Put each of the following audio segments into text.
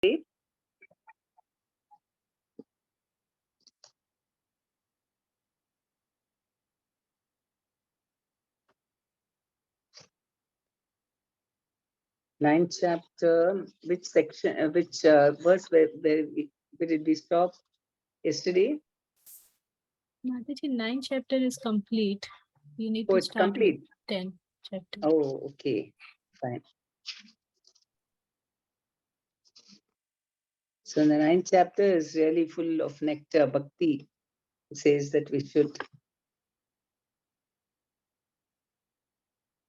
Ninth chapter, which section, which verse where did we stop yesterday? Mataji, 9th chapter is complete. You need to start complete. with 10th chapter. Oh, okay, fine. So the 9th chapter is really full of nectar, bhakti. It says that we should.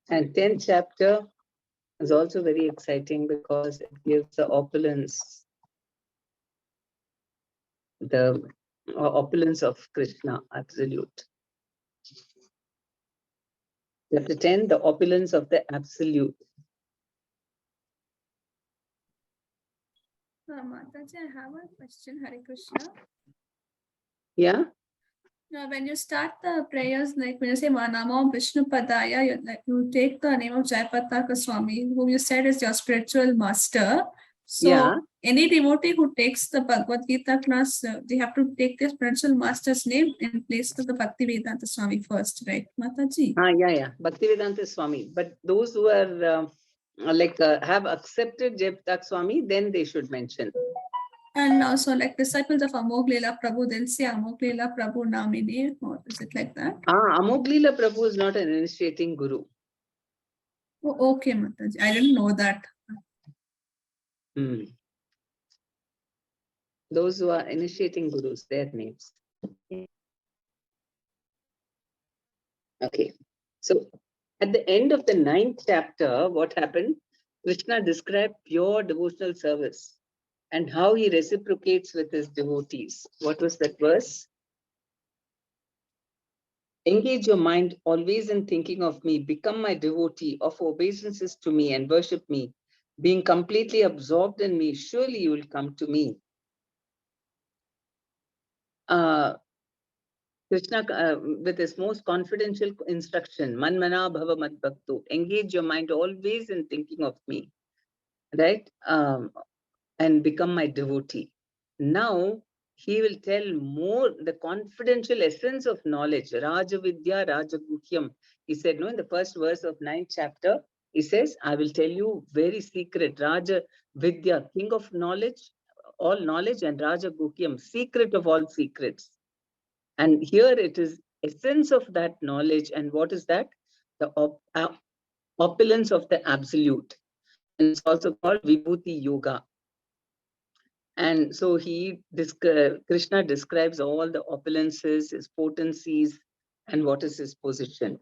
And 10th chapter is also very exciting because it gives the opulence, the opulence of Krishna, absolute. Chapter 10, the opulence of the absolute. Mataji, I have a question, Hare Krishna. Yeah? Now, when you start the prayers, like when you say Namo Vishnu Padaya, you take the name of Jayapataka Swami, whom you said is your spiritual master. So, Yeah. any devotee who takes the Bhagavad Gita class, they have to take their spiritual master's name in place of the Bhaktivedanta Swami first, right, Mataji? Yeah. Bhaktivedanta Swami. But those who are have accepted Jayapataka Swami, then they should mention. And also, like disciples of Amoglila Prabhu, they'll say Amoglila Prabhu Namini, or is it like that? Amoglila Prabhu is not an initiating guru. Oh, okay, Mataji. I didn't know that. Those who are initiating gurus, their names. Okay. So at the end of the 9th chapter, what happened? Krishna described pure devotional service and how he reciprocates with his devotees. What was that verse? Engage your mind always in thinking of me, become my devotee, offer obeisances to me and worship me. Being completely absorbed in me, surely you will come to me. Krishna, with his most confidential instruction, Manmana Bhava Mad Bhaktu, engage your mind always in thinking of me, right? And become my devotee. Now, he will tell more the confidential essence of knowledge. Raja Vidya, Raja Guhyam. He said, no, in the first verse of 9th chapter, he says, I will tell you very secret. Raja Vidya, king of knowledge, all knowledge, and Raja Guhyam, secret of all secrets. And here it is essence of that knowledge. And what is that? The opulence of the absolute. And it's also called Vibhuti Yoga. And so Krishna describes all the opulences, his potencies, and what is his position.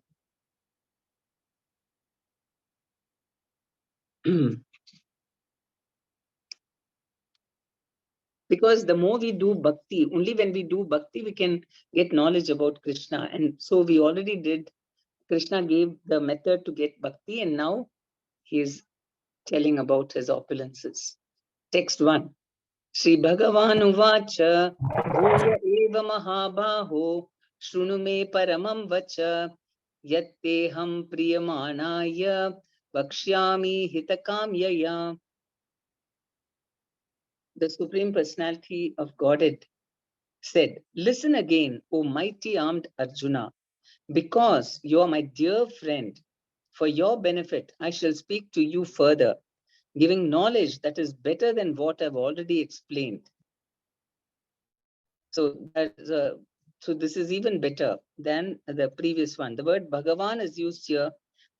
Because the more we do bhakti, only when we do bhakti, we can get knowledge about Krishna. And so we already did. Krishna gave the method to get bhakti, and now he is telling about his opulences. Text 1. Shri Bhagavan Uvacha Bhuya Eva Mahabaho Shrunu Me Paramam Vacha Yatteham Priyamanaya Vakshyami Hitakamyaya. The Supreme Personality of Godhead said, listen again, O mighty armed Arjuna, because you are my dear friend. For your benefit, I shall speak to you further, giving knowledge that is better than what I've already explained. So this is even better than the previous one. The word Bhagavan is used here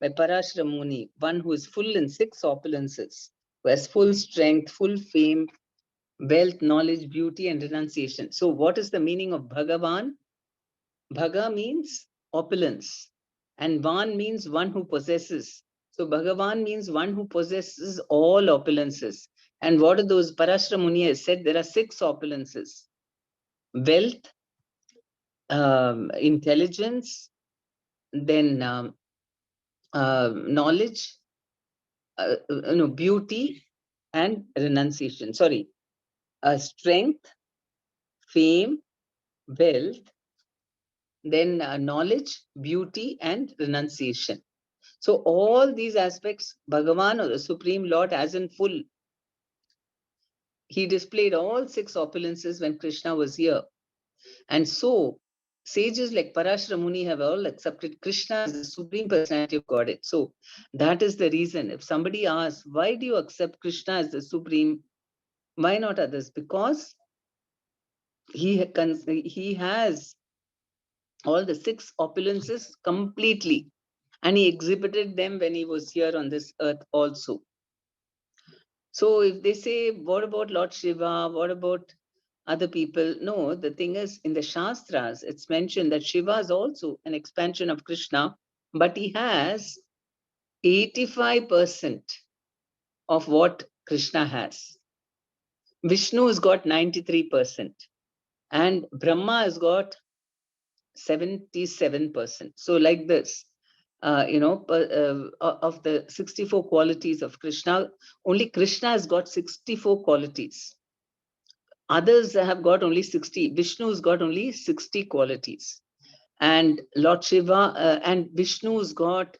by Parashara Muni, one who is full in 6 opulences, who has full strength, full fame, wealth, knowledge, beauty, and renunciation. So what is the meaning of Bhagavan? Bhaga means opulence, and Van means one who possesses. So Bhagavan means one who possesses all opulences. And what are those? Parashara Muni has said there are 6 opulences. Wealth, intelligence, then knowledge, beauty, and renunciation. Sorry, strength, fame, wealth, then knowledge, beauty, and renunciation. So all these aspects, Bhagavan or the Supreme Lord has in full. he displayed all 6 opulences when Krishna was here. And so sages like Parashara Muni have all accepted Krishna as the Supreme Personality of Godhead. So that is the reason. If somebody asks, why do you accept Krishna as the Supreme? Why not others? Because he has all the 6 opulences completely. And he exhibited them when he was here on this earth also. So if they say, what about Lord Shiva? What about other people? No, the thing is, in the Shastras, it's mentioned that Shiva is also an expansion of Krishna, but he has 85% of what Krishna has. Vishnu has got 93%, and Brahma has got 77%. So like this, of the 64 qualities of Krishna, only Krishna has got 64 qualities. Others have got only 60. Vishnu's got only 60 qualities. And Lord Shiva and Vishnu's got,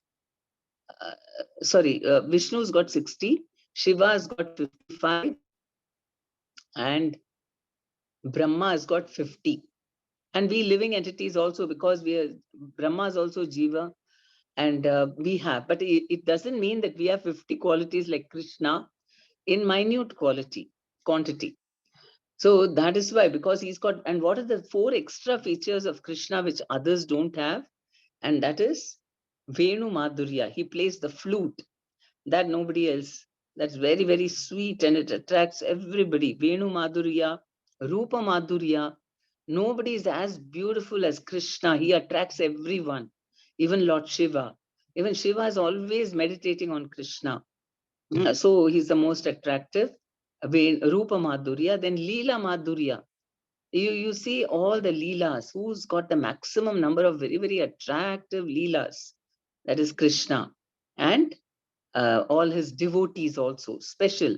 Vishnu's got 60, Shiva's got 55, and Brahma has got 50. And we living entities also, because Brahma is also Jiva, and we have, but it doesn't mean that we have 50 qualities like Krishna in minute quantity. So that is why, because he's got, and what are the 4 extra features of Krishna which others don't have? And that is Venu Madhurya. He plays the flute that nobody else. That's very, very sweet, and it attracts everybody. Venu Madhurya, Rupa Madhurya. Nobody is as beautiful as Krishna. He attracts everyone, even Lord Shiva. Even Shiva is always meditating on Krishna. So he's the most attractive. Rupa Madhurya, then Leela Madhurya. You see all the Leelas. Who's got the maximum number of very, very attractive Leelas? That is Krishna. And all his devotees also, special,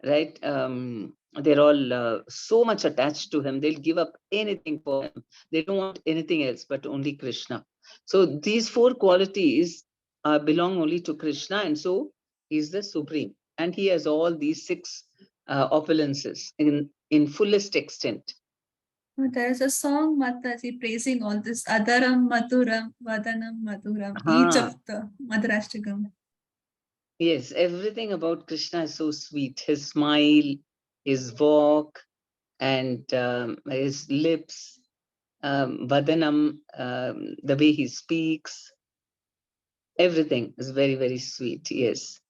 right? They're all so much attached to him. They'll give up anything for him. They don't want anything else but only Krishna. So these 4 qualities belong only to Krishna. And so he's the Supreme. And he has all these 6 opulences in fullest extent. There is a song, Mataji, praising all this. Adaram Madhuram, Vadanam Madhuram, each Ah, of the Madhurashtakam. yes, everything about Krishna is so sweet. His smile, his walk, and his lips, Vadanam, the way he speaks, everything is very, very sweet. Yes.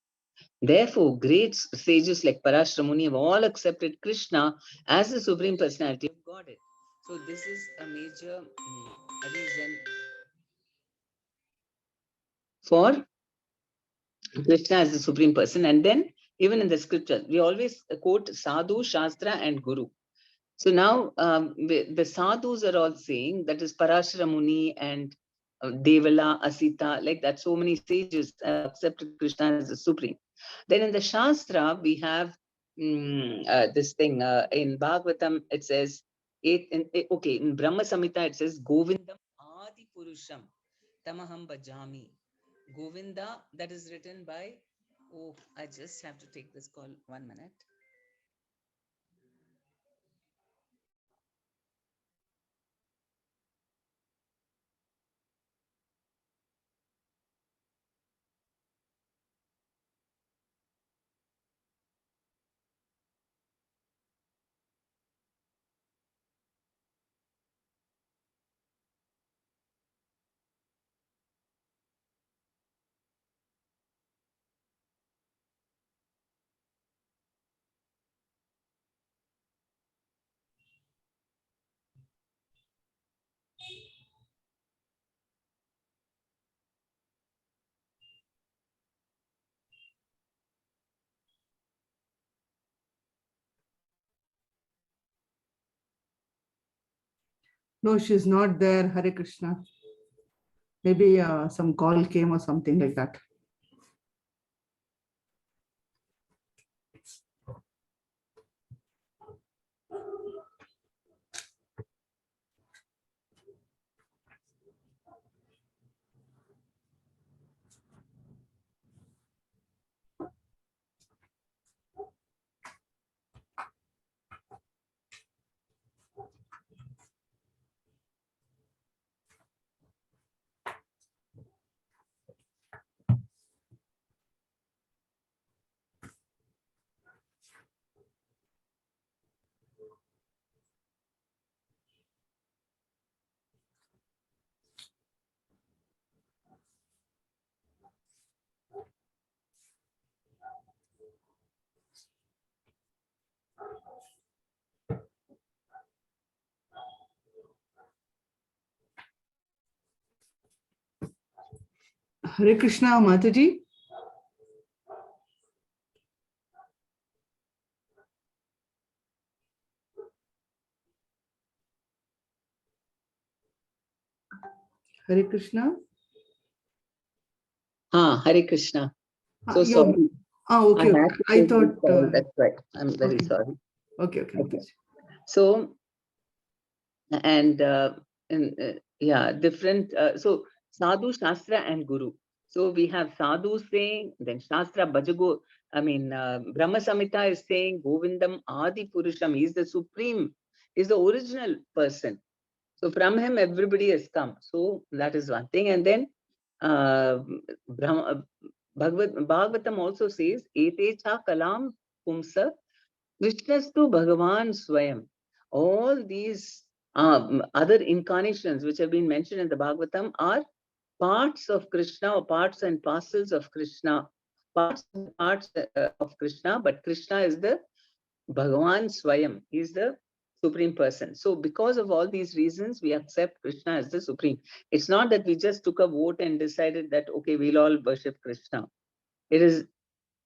Therefore, great sages like Parashara Muni have all accepted Krishna as the Supreme Personality of Godhead. So this is a major reason for Krishna as the Supreme Person. And then even in the scriptures, we always quote Sadhu, Shastra, and Guru. So now the sadhus are all saying, that is Parashara Muni and Devala, Asita, like that. So many sages accepted Krishna as the Supreme. Then in the Shastra, we have this thing. In Bhagavatam, it says, in Brahma Samhita, it says, Govindam Adi Purusham Tamaham Bhajami. Govinda, that is written by, oh, I just have to take this call, 1 minute. No, she's not there. Hare Krishna. Maybe some call came or something like that. Hare Krishna, Mataji. Hare Krishna. Hare Krishna. So You- sorry. Okay. I had to I take this thought. call, that's right. I'm very okay. sorry. Okay. Okay. So, and yeah, different. So Sadhu, Shastra, and Guru. So we have Sadhu saying, then Shastra, Bhajago. I mean, Brahma Samhita is saying Govindam Adi Purusham. He's the supreme. He's the original person. So from him, everybody has come. So that is one thing. And then Bhagavatam also says, Ete cha kalam pumsa Krishnastu Bhagavan Swayam. All these other incarnations which have been mentioned in the Bhagavatam are parts of Krishna or parts and parcels of Krishna. Parts of Krishna, but Krishna is the Bhagavan Swayam. He is the Supreme Person. So because of all these reasons, we accept Krishna as the Supreme. It's not that we just took a vote and decided that, okay, we'll all worship Krishna. It is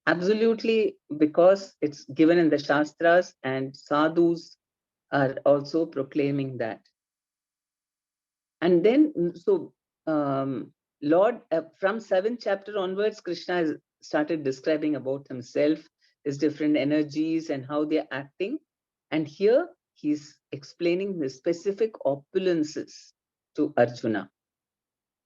absolutely because it's given in the Shastras and sadhus are also proclaiming that. And then, so Lord, from 7th chapter onwards, Krishna has started describing about himself, his different energies and how they're acting. And here he's explaining the specific opulences to Arjuna.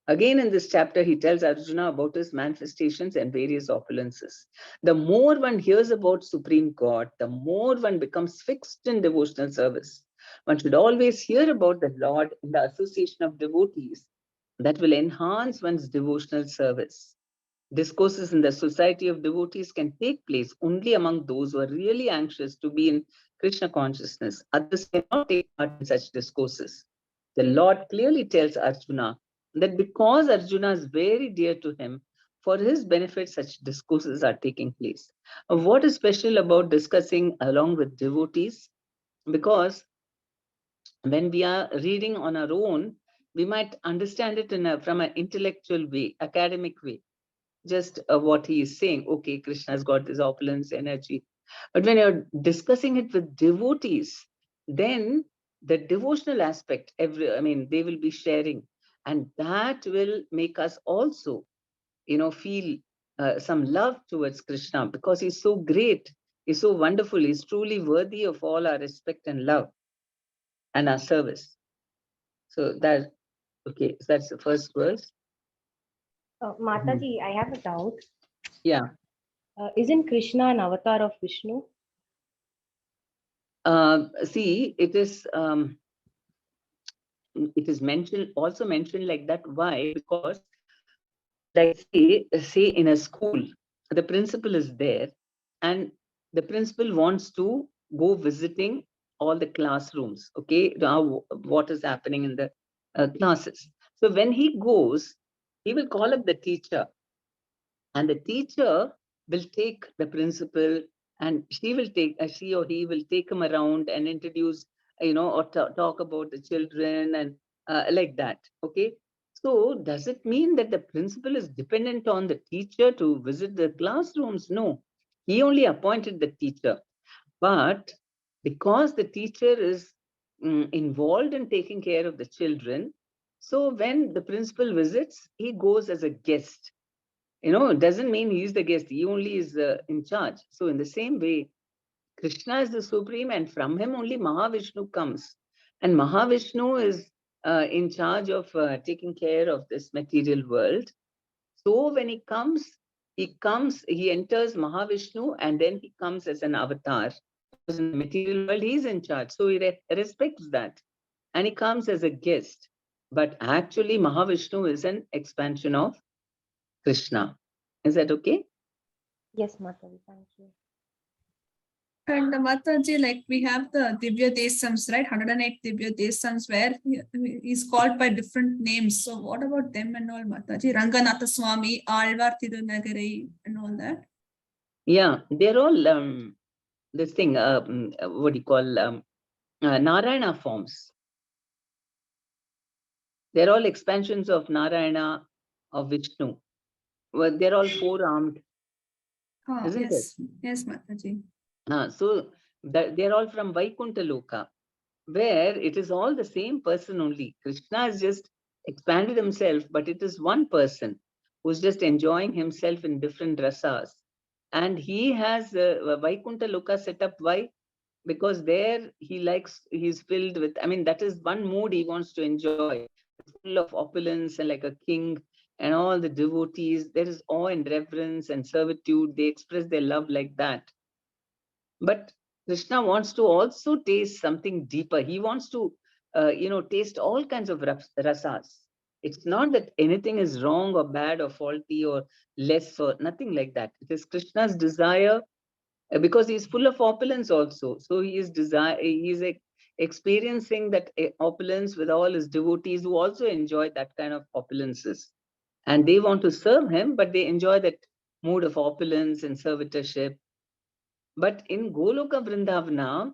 Again, in this chapter, he tells Arjuna about his manifestations and various opulences. The more one hears about Supreme God, the more one becomes fixed in devotional service. One should always hear about the Lord in the association of devotees. That will enhance one's devotional service. Discourses in the society of devotees can take place only among those who are really anxious to be in Krishna consciousness. Others cannot take part in such discourses. The Lord clearly tells Arjuna that because Arjuna is very dear to him, for his benefit, such discourses are taking place. What is special about discussing along with devotees? Because when we are reading on our own, we might understand it from an intellectual way, academic way. Just what he is saying, okay, Krishna's got this opulence, energy. But when you're discussing it with devotees, then the devotional aspect, they will be sharing. And that will make us also, feel some love towards Krishna because he's so great, he's so wonderful, he's truly worthy of all our respect and love and our service. So okay, so that's the first verse. Mataji, I have a doubt. Yeah. Isn't Krishna an avatar of Vishnu? See, it is also mentioned like that. Why? Because, like, say in a school, the principal is there, and the principal wants to go visiting all the classrooms. Okay, now what is happening in the classes? So when he goes, he will call up the teacher, and the teacher will take the principal, and she or he will take him around and introduce, or talk about the children and like that. Okay. So does it mean that the principal is dependent on the teacher to visit the classrooms? No, he only appointed the teacher. But because the teacher is involved in taking care of the children, so when the principal visits, he goes as a guest. It doesn't mean he's the guest. He only is in charge. So in the same way, Krishna is the supreme, and from him only Mahavishnu comes. And Mahavishnu is in charge of taking care of this material world. So when he enters Mahavishnu, and then he comes as an avatar. Because in the material world, he's in charge. So he respects that. And he comes as a guest. But actually, Mahavishnu is an expansion of Krishna. Is that okay? Yes, Mataji, thank you. And Mataji, like we have the Divya Desams, right? 108 Divya Desams, where he's called by different names. So what about them and all, Mataji? Ranganatha Swami, Alvar Tirunagarai, and all that? Yeah, they're all this thing, what do you call, Narayana forms. They're all expansions of Narayana, of Vishnu. well, they're all four-armed, Oh, isn't it? yes. Yes, Mataji. So they're all from Vaikuntha Loka, where it is all the same person only. Krishna has just expanded himself, but it is one person who's just enjoying himself in different rasas. And he has Vaikuntha Loka set up. Why? Because there he's filled with, I mean, that is one mood he wants to enjoy. It's full of opulence and like a king and all the devotees. There is awe and reverence and servitude. They express their love like that. But Krishna wants to also taste something deeper. He wants to, taste all kinds of rasas. It's not that anything is wrong or bad or faulty or less or nothing like that. It is Krishna's desire, because he's full of opulence also. So he's experiencing that opulence with all his devotees who also enjoy that kind of opulences. And they want to serve him, but they enjoy that mood of opulence and servitorship. But in Goloka Vrindavana,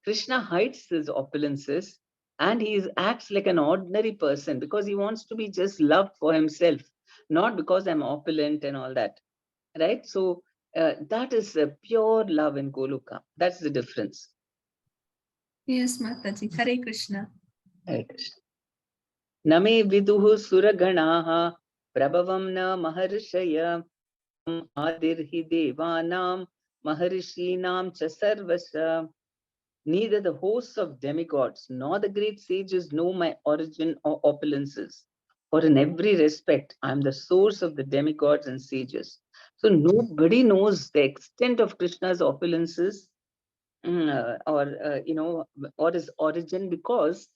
Krishna hides his opulences and acts like an ordinary person because he wants to be just loved for himself, not because I'm opulent and all that. Right? So that is a pure love in Goloka. That's the difference. Yes, Mataji. Hare Krishna. Hare Krishna. Name viduhu suraganaha prabhavam na maharshaya adirhi devanam maharishinam cha sarvasa. Neither the hosts of demigods nor the great sages know my origin or opulences. For in every respect, I am the source of the demigods and sages. So nobody knows the extent of Krishna's opulences or his origin, because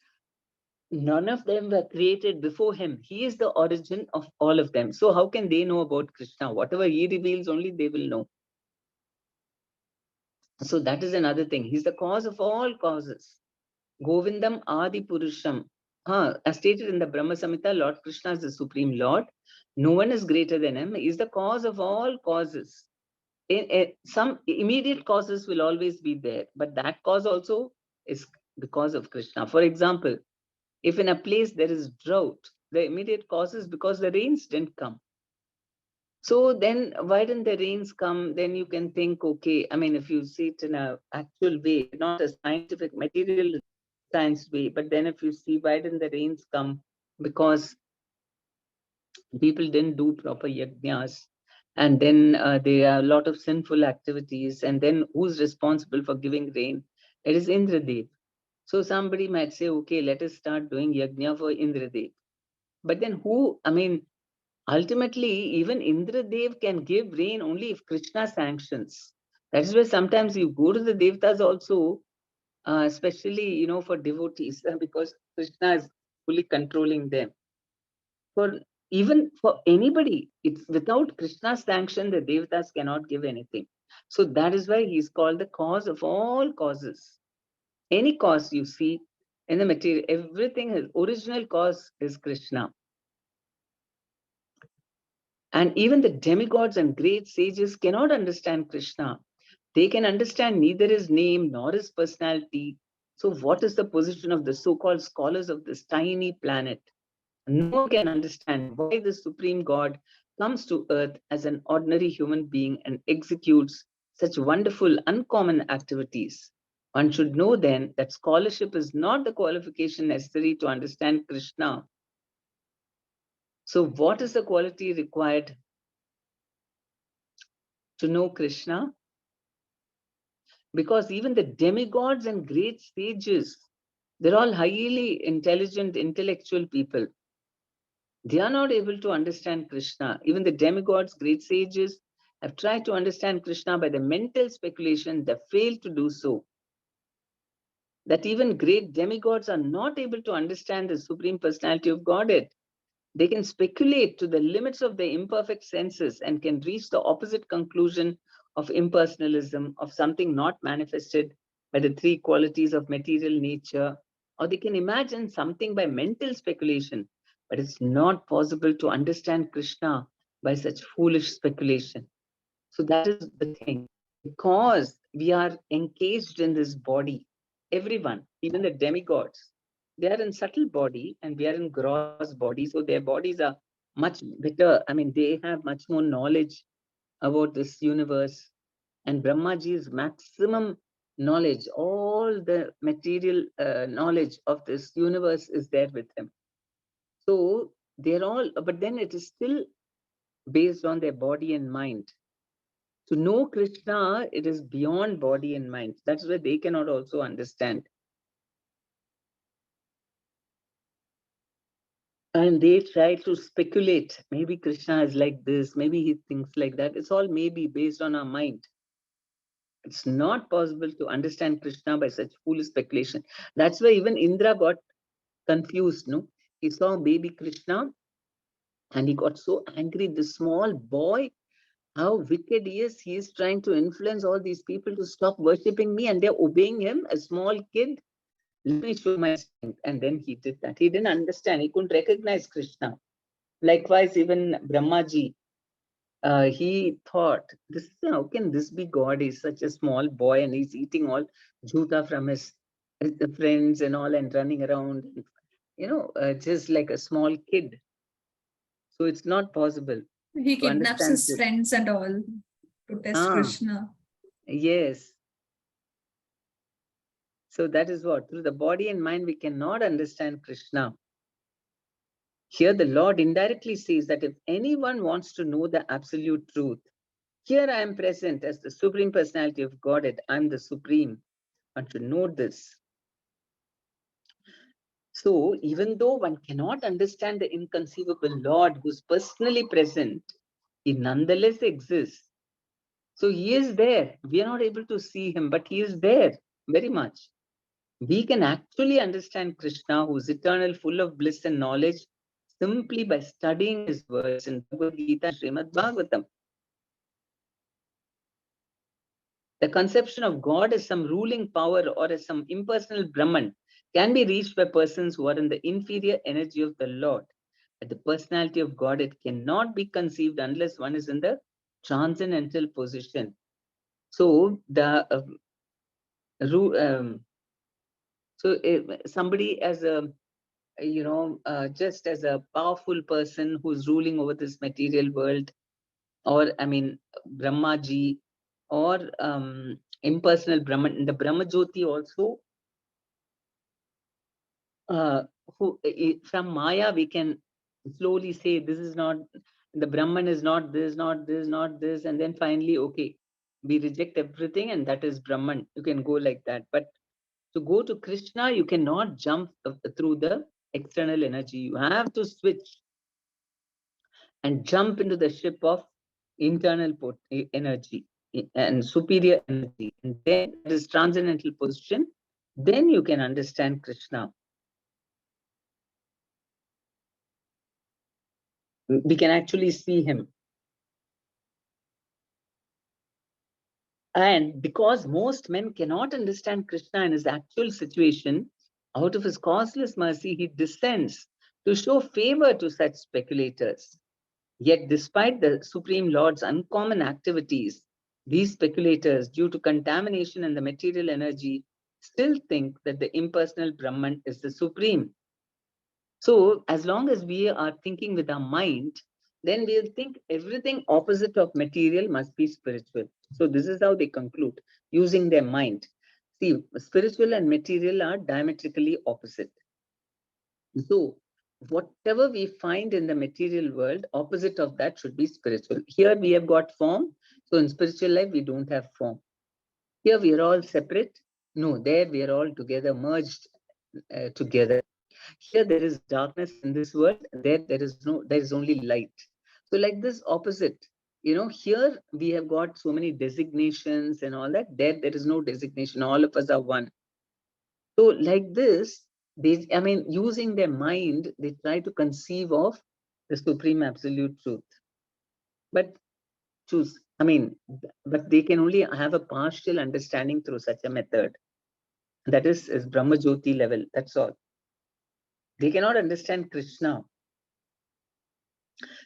none of them were created before him. He is the origin of all of them. So how can they know about Krishna? Whatever he reveals, only they will know. So that is another thing. He's the cause of all causes. Govindam Adi Purusham. As stated in the Brahma Samhita, Lord Krishna is the Supreme Lord. No one is greater than him. He is the cause of all causes. Some immediate causes will always be there, but that cause also is the cause of Krishna. For example, if in a place there is drought, the immediate cause is because the rains didn't come. So then why didn't the rains come? Then you can think, okay, I mean, if you see it in an actual way, not a scientific, material science way, but then if you see why didn't the rains come? Because people didn't do proper yajnas. And then there are a lot of sinful activities. And then who's responsible for giving rain? It is Indradev. So somebody might say, okay, let us start doing yajna for Indradev. But then who, I mean, ultimately, even Indradev can give rain only if Krishna sanctions. That is why sometimes you go to the Devtas also, especially, for devotees, because Krishna is fully controlling them. Even for anybody, it's without Krishna's sanction, the Devtas cannot give anything. So that is why he's called the cause of all causes. Any cause you see in the material, everything, his original cause is Krishna. And even the demigods and great sages cannot understand Krishna. They can understand neither his name nor his personality. So what is the position of the so-called scholars of this tiny planet? No one can understand why the Supreme God comes to earth as an ordinary human being and executes such wonderful, uncommon activities. One should know then that scholarship is not the qualification necessary to understand Krishna. So what is the quality required to know Krishna? Because even the demigods and great sages, they're all highly intelligent, intellectual people. They are not able to understand Krishna. Even the demigods, great sages, have tried to understand Krishna by the mental speculation. They failed to do so. That even great demigods are not able to understand the Supreme Personality of Godhead. They can speculate to the limits of their imperfect senses and can reach the opposite conclusion of impersonalism, of something not manifested by the three qualities of material nature, or they can imagine something by mental speculation, but it's not possible to understand Krishna by such foolish speculation. So that is the thing. Because we are encaged in this body, everyone, even the demigods, they are in subtle body and we are in gross body. So their bodies are much better. I mean, they have much more knowledge about this universe. And Brahmaji's maximum knowledge, all the material knowledge of this universe is there with him. So they're all, but then it is still based on their body and mind. To know Krishna, it is beyond body and mind. That's why they cannot also understand. And they try to speculate. Maybe Krishna is like this, maybe he thinks like that. It's all maybe based on our mind. It's not possible to understand Krishna by such foolish speculation. That's why even Indra got confused. No, he saw baby Krishna and he got so angry. This small boy, how wicked he is. He is trying to influence all these people to stop worshipping me, and they're obeying him, a small kid. Let me show my strength. And then he did that. He didn't understand. He couldn't recognize Krishna. Likewise, even Brahmaji, he thought, "This, how can this be God? He's such a small boy and he's eating all juta from his friends and all and running around, just like a small kid. So it's not possible He to kidnaps understand his this." friends and all to test Krishna. Yes. So that is what, through the body and mind, we cannot understand Krishna. Here the Lord indirectly says that if anyone wants to know the absolute truth, here I am present as the Supreme Personality of Godhead. I'm the Supreme. One should note this. So even though one cannot understand the inconceivable Lord who's personally present, he nonetheless exists. So he is there. We are not able to see him, but he is there very much. We can actually understand Krishna, who is eternal, full of bliss and knowledge, simply by studying his words in Bhagavad Gita and Srimad Bhagavatam. The conception of God as some ruling power or as some impersonal Brahman can be reached by persons who are in the inferior energy of the Lord. But the personality of God, it cannot be conceived unless one is in the transcendental position. So somebody as a just as a powerful person who's ruling over this material world, or I mean Brahmaji, or impersonal Brahman, the Brahma Jyoti also, from Maya we can slowly say this is not, the Brahman is not this, not this, not this, and then finally, okay, we reject everything and that is Brahman. You can go like that. But to go to Krishna, you cannot jump through the external energy. You have to switch and jump into the ship of internal energy and superior energy. And then this transcendental position, then you can understand Krishna. We can actually see him. And because most men cannot understand Krishna in his actual situation, out of his causeless mercy, he descends to show favor to such speculators. Yet, despite the Supreme Lord's uncommon activities, these speculators, due to contamination in the material energy, still think that the impersonal Brahman is the Supreme. So, as long as we are thinking with our mind, then we'll think everything opposite of material must be spiritual. So, this is how they conclude, using their mind. See, spiritual and material are diametrically opposite. So, whatever we find in the material world, opposite of that should be spiritual. Here we have got form. So, in spiritual life, we don't have form. Here we are all separate. No, there we are all together, merged together. Here there is darkness in this world. There is only light. So like this opposite, here we have got so many designations and all that. There is no designation. All of us are one. So like this, using their mind, they try to conceive of the supreme absolute truth. But but they can only have a partial understanding through such a method. That is Brahma Jyoti level. That's all. They cannot understand Krishna.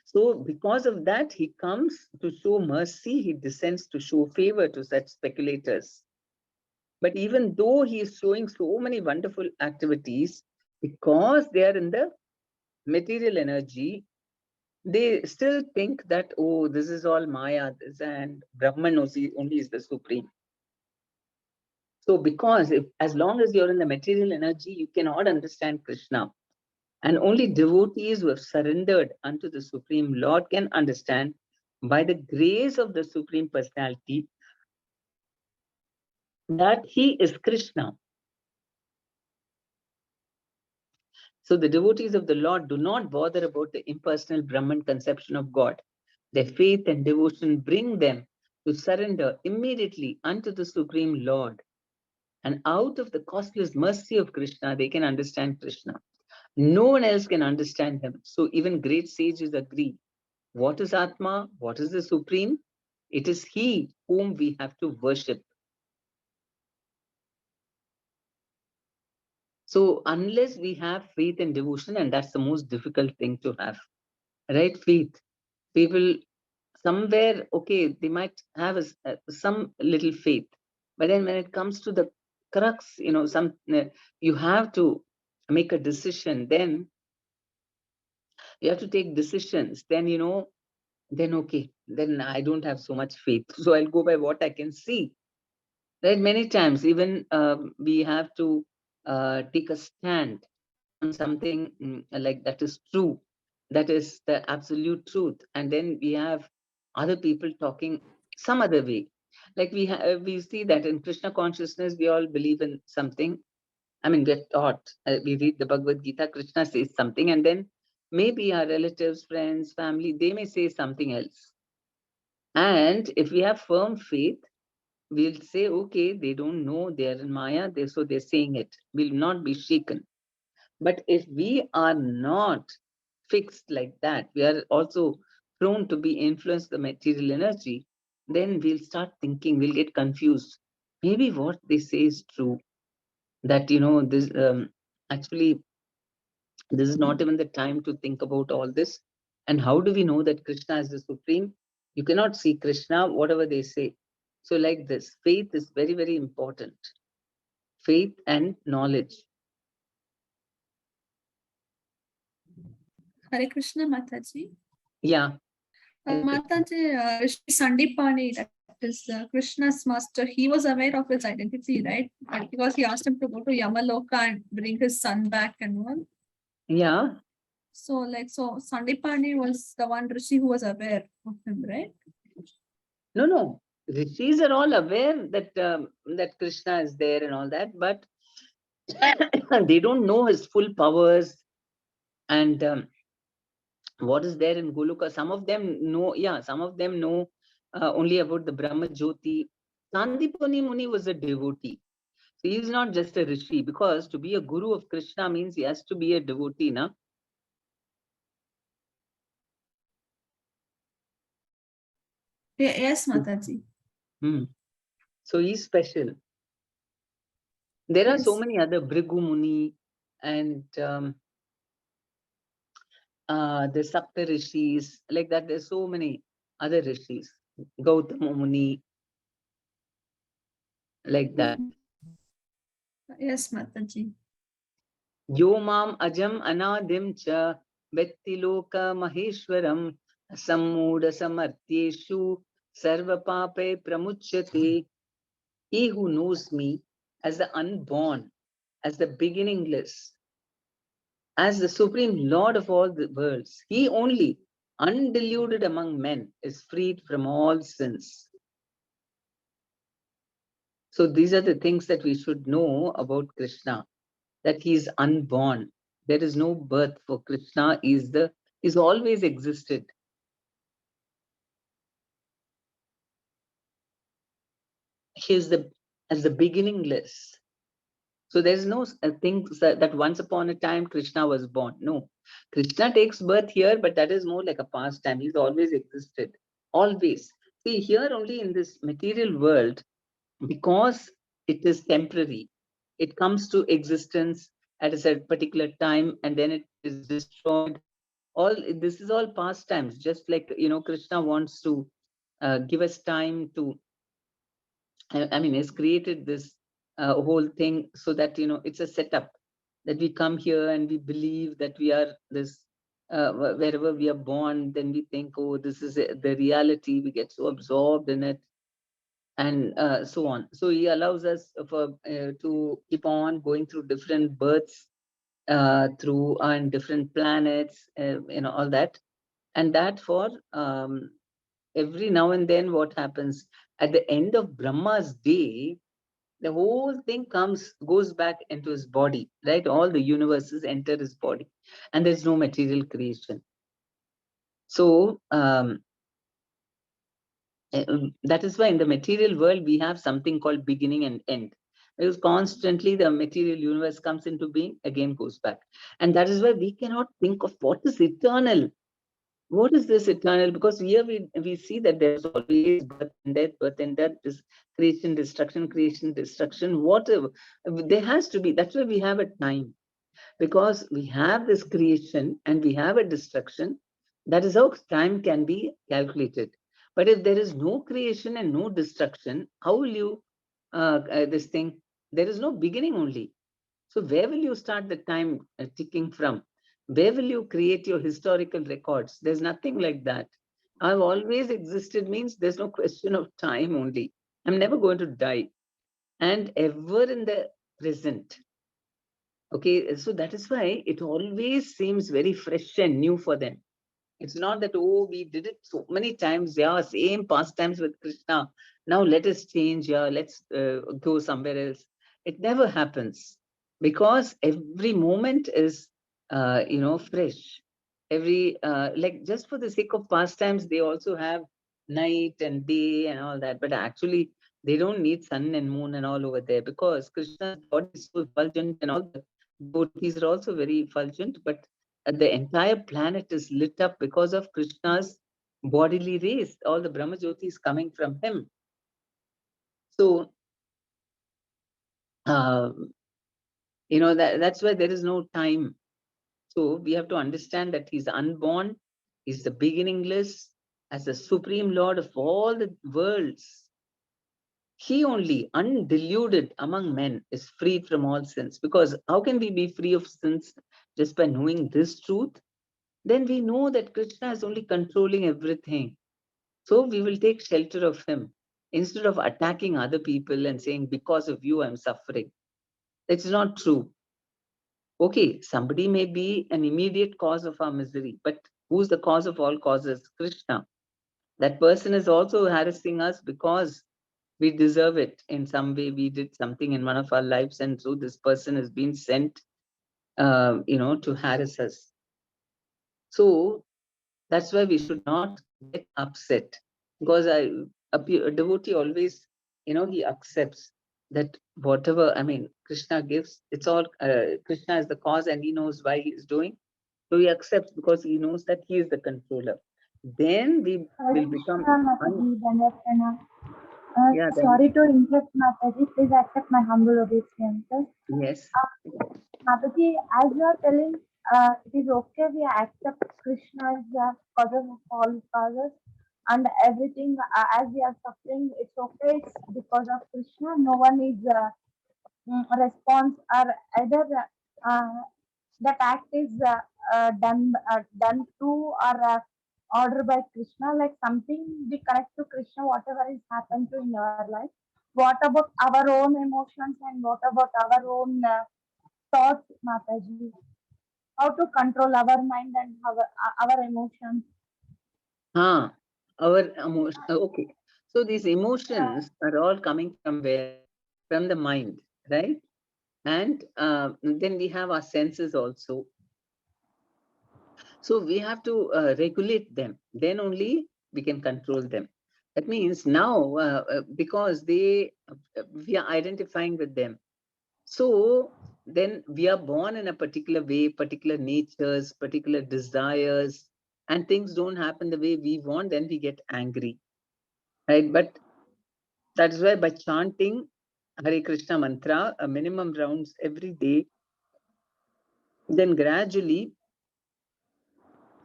So because of that, he comes to show mercy, he descends to show favor to such speculators. But even though he is showing so many wonderful activities, because they are in the material energy, they still think that, oh, this is all Maya, this, and Brahman only is the supreme. So because as long as you're in the material energy, you cannot understand Krishna. And only devotees who have surrendered unto the Supreme Lord can understand, by the grace of the Supreme Personality, that he is Krishna. So the devotees of the Lord do not bother about the impersonal Brahman conception of God. Their faith and devotion bring them to surrender immediately unto the Supreme Lord. And out of the costless mercy of Krishna, they can understand Krishna. No one else can understand him. So even great sages agree. What is Atma? What is the Supreme? It is he whom we have to worship. So unless we have faith and devotion, and that's the most difficult thing to have, right? Faith. People somewhere, okay, they might have some little faith, but then when it comes to the crux, you have to make a decision. Then you have to take decisions. Then then okay, then I don't have so much faith. So I'll go by what I can see. Right? Many times, even we have to take a stand on something like that is true, that is the absolute truth, and then we have other people talking some other way. Like we see that in Krishna consciousness, we all believe in something. I mean, we're taught. We read the Bhagavad Gita. Krishna says something, and then maybe our relatives, friends, family, they may say something else. And if we have firm faith, we'll say, okay, they don't know, they're in Maya, so they're saying it. We'll not be shaken. But if we are not fixed like that, we are also prone to be influenced by material energy, then we'll start thinking, we'll get confused. Maybe what they say is true, that, this actually, this is not even the time to think about all this. And how do we know that Krishna is the Supreme? You cannot see Krishna, whatever they say. So like this, faith is very, very important. Faith and knowledge. Hare Krishna, Mataji. Yeah. Mataji, Rishi Sandipani, that is Krishna's master, he was aware of his identity, right? Because he asked him to go to Yamaloka and bring his son back and all. Yeah. So Sandipani was the one Rishi who was aware of him, right? No. Rishis are all aware that that Krishna is there and all that, but they don't know his full powers and what is there in Goloka. Some of them know, some of them know only about the Brahma Jyoti. Sandipani Muni was a devotee. So he is not just a rishi, because to be a guru of Krishna means he has to be a devotee, na? Yes, Mataji. So he's special. There are so Yes. many other Bhrigu Muni and the Sapta Rishis, like that. There's so many other rishis. Gautama Muni, like that. Yes, Mataji. Yomam ajam anadim cha vettiloka maheshwaram sammuda samartyeshu sarva pape pramuchyate. He who knows me as the unborn, as the beginningless, as the supreme Lord of all the worlds, he only, undiluted among men, is freed from all sins. So these are the things that we should know about Krishna, that he is unborn. There is no birth for Krishna. He's always existed. He is as the beginningless. So there's no thing that once upon a time Krishna was born. No, Krishna takes birth here, but that is more like a past time. He's always existed. Always. See, here only in this material world, because it is temporary, it comes to existence at a particular time and then it is destroyed. All this is all past times. Just like Krishna wants to give us time to. I mean, has created this whole thing so that it's a setup, that we come here and we believe that we are this wherever we are born, then we think, oh, this is the reality. We get so absorbed in it, and so on. So he allows us to keep on going through different births, through on different planets, all that. And that for every now and then, what happens at the end of Brahma's day, the whole thing goes back into his body, right? All the universes enter his body, and there's no material creation. So that is why in the material world we have something called beginning and end, because constantly the material universe comes into being, again goes back. And that is why we cannot think of what is eternal. What is this eternal? Because here we see that there's always birth and death, this creation, destruction, whatever. There has to be. That's why we have a time, because we have this creation and we have a destruction. That is how time can be calculated. But if there is no creation and no destruction, how will you this thing? There is no beginning only. So where will you start the time ticking from? Where will you create your historical records? There's nothing like that. I've always existed means there's no question of time only. I'm never going to die. And ever in the present. Okay, so that is why it always seems very fresh and new for them. It's not that, oh, we did it so many times, yeah, same pastimes with Krishna. Now let us change, yeah, let's go somewhere else. It never happens, because every moment is, fresh. Like just for the sake of pastimes, they also have night and day and all that. But actually, they don't need sun and moon and all over there, because Krishna's body is so effulgent, and all the devotees are also very effulgent. But the entire planet is lit up because of Krishna's bodily rays. All the Brahma Jyoti is coming from him. So, that's why there is no time. So we have to understand that he's unborn, he's the beginningless, as the supreme lord of all the worlds. He only, undiluted among men, is freed from all sins. Because how can we be free of sins just by knowing this truth? Then we know that Krishna is only controlling everything. So we will take shelter of him instead of attacking other people and saying, because of you, I'm suffering. It's not true. Okay, somebody may be an immediate cause of our misery, but who's the cause of all causes? Krishna. That person is also harassing us because we deserve it. In some way, we did something in one of our lives, and so this person has been sent, to harass us. So that's why we should not get upset, because a devotee always, he accepts that whatever, Krishna gives, it's all, Krishna is the cause and he knows why he is doing. So he accepts because he knows that he is the controller. Then we will become, yeah, sorry to interrupt, Mataji. Please accept my humble obeisance. yes. Mataji, as you are telling, it is okay we accept Krishna as the cause of all causes and everything. As we are suffering, it's okay. It's because of Krishna. No one is response, or either that act is done to or ordered by Krishna. Like something we connect to Krishna, whatever is happened to in our life. What about our own emotions and what about our own thoughts, Mataji? How to control our mind and our emotions? Our emotion. Okay. So these emotions are all coming from where? From the mind, right? And then we have our senses also. So we have to regulate them. Then only we can control them. That means now, because we are identifying with them. So then we are born in a particular way, particular natures, particular desires, and things don't happen the way we want, then we get angry, right? But that's why by chanting Hare Krishna mantra, a minimum rounds every day, then gradually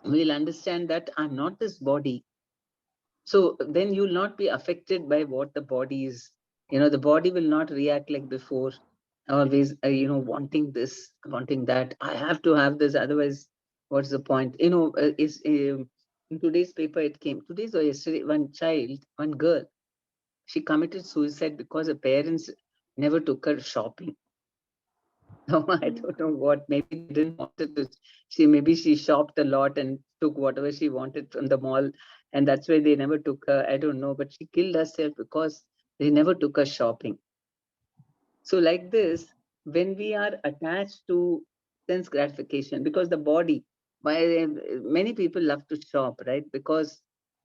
we'll understand that I'm not this body. So then you'll not be affected by what the body is. The body will not react like before, always, wanting this, wanting that. I have to have this, otherwise, What's the point? In today's paper, it came, today's or yesterday, one girl, she committed suicide because her parents never took her shopping. No, I don't know what. Maybe they didn't want it to. Maybe she shopped a lot and took whatever she wanted from the mall, and that's why they never took her. I don't know, but she killed herself because they never took her shopping. So, like this, when we are attached to sense gratification, because the body, why many people love to shop, right? Because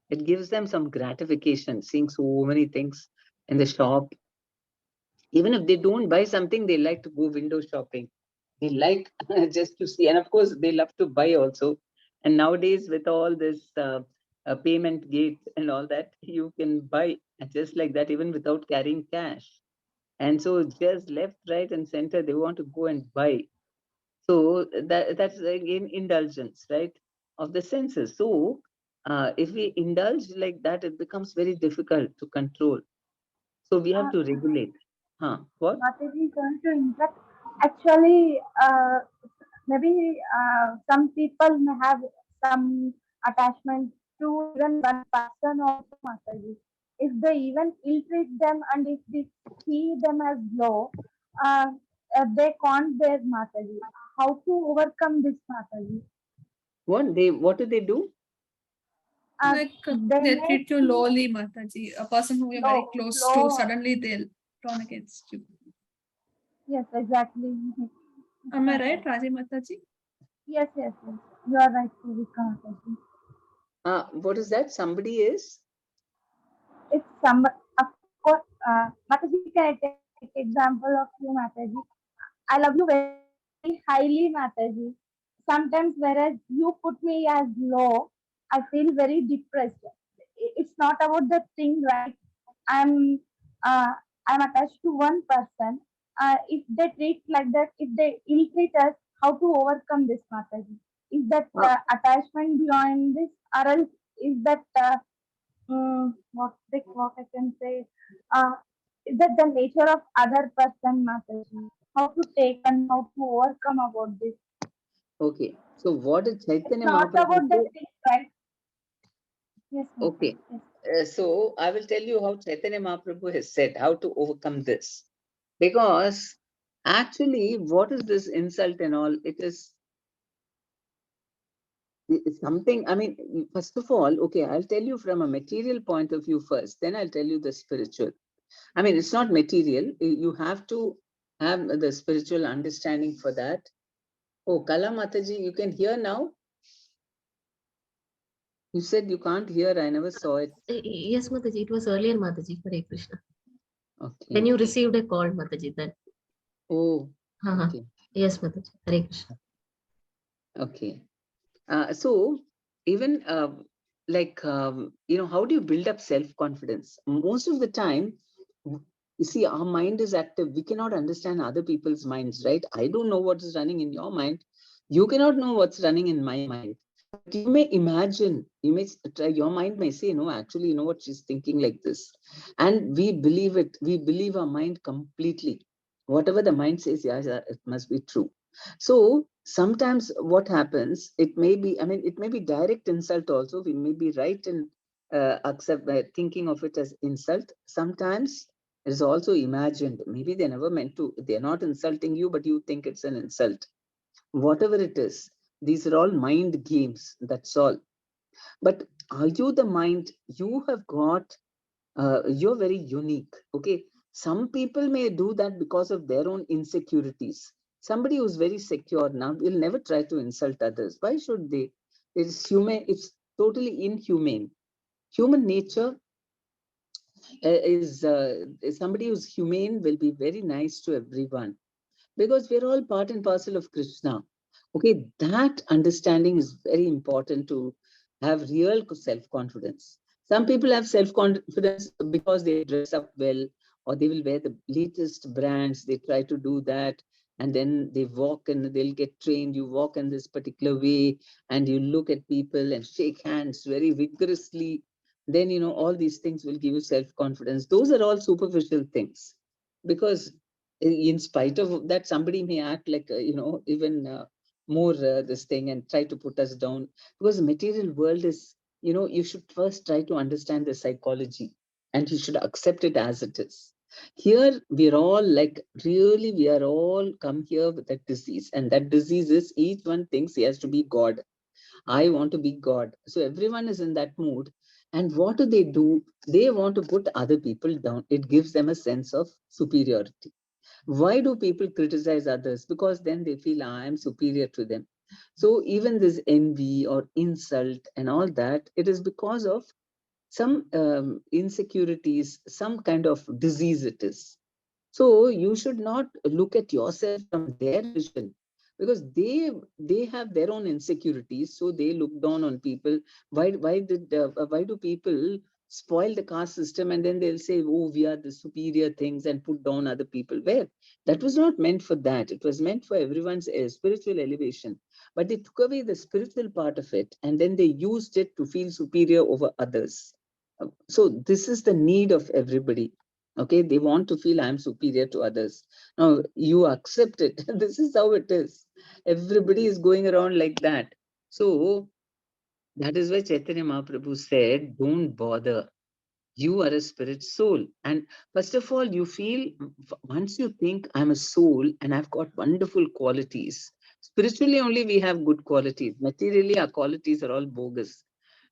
it gives them some gratification, seeing so many things in the shop. Even if they don't buy something, they like to go window shopping. They like just to see, and of course, they love to buy also. And nowadays, with all this payment gate and all that, you can buy just like that, even without carrying cash. And so, just left, right, and center, they want to go and buy. So that's again indulgence, right, of the senses. So if we indulge like that, it becomes very difficult to control. So we have to regulate. What? Mataji is going to interrupt. Actually, maybe some people may have some attachment to even one person also, Mataji. If they even ill-treat them and if they see them as low, uh, they can't bear, Mataji. How to overcome this, Mataji? What do they do? Like They they may treat you feel lowly, Mataji. A person who you're very low, close to, low. suddenly they'll turn against you. Yes, exactly. Am I right, Raji Mataji? Yes, yes, yes. You are right, Purika Mataji. What is that? Somebody is? If some, of course, Mataji, can I take example of you, Mataji? I love you very highly, Mataji. Sometimes, whereas you put me as low, I feel very depressed. It's not about the thing, right? I'm, uh, I'm attached to one person. If they treat like that, if they ill treat us, how to overcome this, Mataji? Is that Uh, attachment beyond this, or else is that what I can say? Uh, is that the nature of other person, Mataji? How to take and how to overcome about this? okay. So what did It's Chaitanya not Mahaprabhu about the say? thing, right? Yes, Okay. Mataji. Yes. So I will tell you how Chaitanya Mahaprabhu has said how to overcome this. Because actually, what is this insult and all? It is something, I mean, first of all, okay, I'll tell you from a material point of view first, then I'll tell you the spiritual. I mean, it's not material. You have to have the spiritual understanding for that. Oh, Kala Mataji, you can hear now? You said you can't hear. I never saw it. Yes, Mataji, it was earlier, Mataji, Hare Krishna. Okay. When you received a call, Mataji, then. Oh, okay. Yes, Mataji, Hare Krishna. Okay. So even how do you build up self-confidence? Most of the time, you see, our mind is active. We cannot understand other people's minds, right? I don't know what is running in your mind. You cannot know what's running in my mind. But you may imagine, your mind may say, no, actually, you know what, she's thinking like this. And we believe it. We believe our mind completely. Whatever the mind says, yes, it must be true. So sometimes what happens, it may be, I mean, it may be direct insult also. We may be right in thinking of it as insult. Sometimes it is also imagined. Maybe they never meant to, they're not insulting you, but you think it's an insult. Whatever it is, these are all mind games. That's all. But are you the mind? You have got, you're very unique. Okay. Some people may do that because of their own insecurities. Somebody who's very secure now will never try to insult others. Why should they? It's human, it's totally inhumane. Human nature is somebody who's humane will be very nice to everyone because we're all part and parcel of Krishna. Okay, that understanding is very important to have real self-confidence. Some people have self-confidence because they dress up well or they will wear the latest brands. They try to do that and then they walk and they'll get trained. You walk in this particular way and you look at people and shake hands very vigorously. Then, all these things will give you self-confidence. Those are all superficial things because in spite of that, somebody may act like, even more this thing and try to put us down, because the material world is, you should first try to understand the psychology and you should accept it as it is. Here we're all like, really, we are all come here with that disease, and that disease is each one thinks he has to be God. I want to be God. So everyone is in that mood. And what do? They want to put other people down. It gives them a sense of superiority. Why do people criticize others? Because then they feel, I am superior to them. So even this envy or insult and all that, it is because of some insecurities, some kind of disease it is. So you should not look at yourself from their vision, because they have their own insecurities, so they look down on people. Why do people spoil the caste system, and then they'll say, oh, we are the superior things, and put down other people? Where that was not meant for that. It was meant for everyone's spiritual elevation. But they took away the spiritual part of it, and then they used it to feel superior over others. So this is the need of everybody. Okay, they want to feel I'm superior to others. Now you accept it. This is how it is. Everybody is going around like that. So that is why Chaitanya Mahaprabhu said, don't bother. You are a spirit soul. And first of all, you feel, once you think I'm a soul and I've got wonderful qualities, spiritually only we have good qualities. Materially, our qualities are all bogus.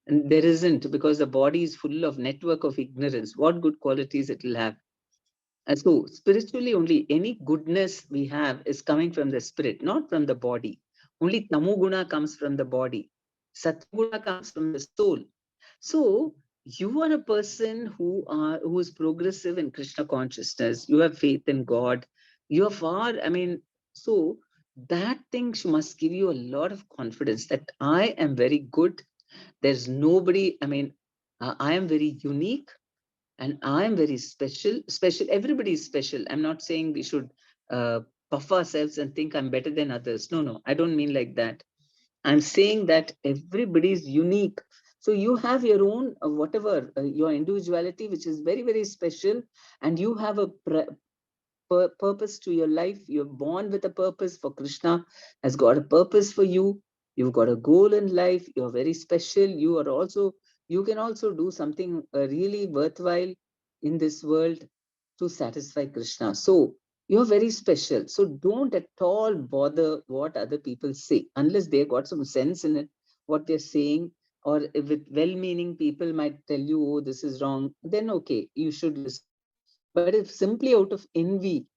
And there isn't, because the body is full of network of ignorance. What good qualities it will have? And so spiritually only any goodness we have is coming from the spirit, not from the body. Only tamoguna comes from the body. Satguna comes from the soul. So you are a person who is progressive in Krishna consciousness. You have faith in God. You are far, so that thing must give you a lot of confidence that I am very good. There's nobody, I am very unique. And I'm very special. Everybody is special. I'm not saying we should puff ourselves and think I'm better than others. No, I don't mean like that. I'm saying that everybody is unique. So you have your own, whatever, your individuality, which is very, very special. And you have a purpose to your life. You're born with a purpose. For Krishna has got a purpose for you. You've got a goal in life. You're very special. You can also do something really worthwhile in this world to satisfy Krishna. So you're very special. So don't at all bother what other people say, unless they've got some sense in it, what they're saying. Or if with well-meaning people might tell you, oh, this is wrong, then okay, you should listen. But if simply out of envy,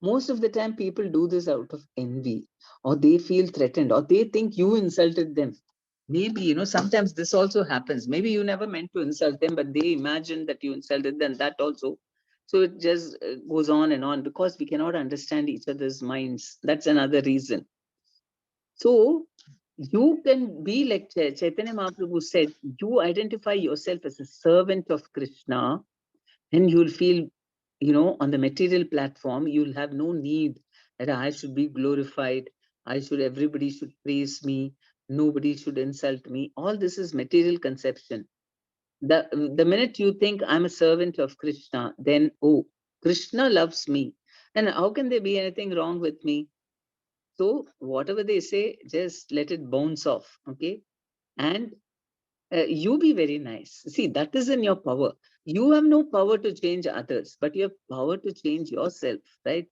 most of the time people do this out of envy, or they feel threatened, or they think you insulted them. Maybe, sometimes this also happens. Maybe you never meant to insult them, but they imagine that you insulted them, that also. So it just goes on and on, because we cannot understand each other's minds. That's another reason. So you can be like Chaitanya Mahaprabhu said, you identify yourself as a servant of Krishna, and you'll feel, on the material platform, you'll have no need that I should be glorified. Everybody should praise me. Nobody should insult me. All this is material conception. The minute you think I'm a servant of Krishna, then, oh, Krishna loves me. And how can there be anything wrong with me? So whatever they say, just let it bounce off. Okay. And you be very nice. See, that is in your power. You have no power to change others, but you have power to change yourself, right?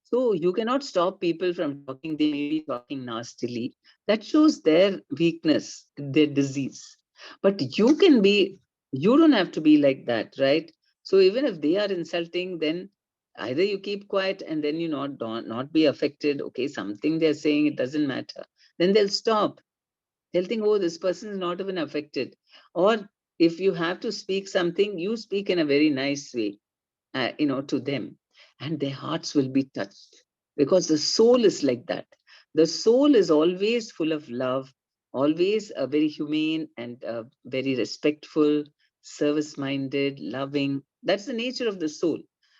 So you cannot stop people from talking. They may be talking nastily. That shows their weakness, their disease. But you don't have to be like that, right? So even if they are insulting, then either you keep quiet and then you not be affected. Okay, something they're saying, it doesn't matter. Then they'll stop. They'll think, oh, this person is not even affected. Or if you have to speak something, you speak in a very nice way, to them, and their hearts will be touched, because the soul is like that. The soul is always full of love, always very humane and very respectful, service-minded, loving. That's the nature of the soul.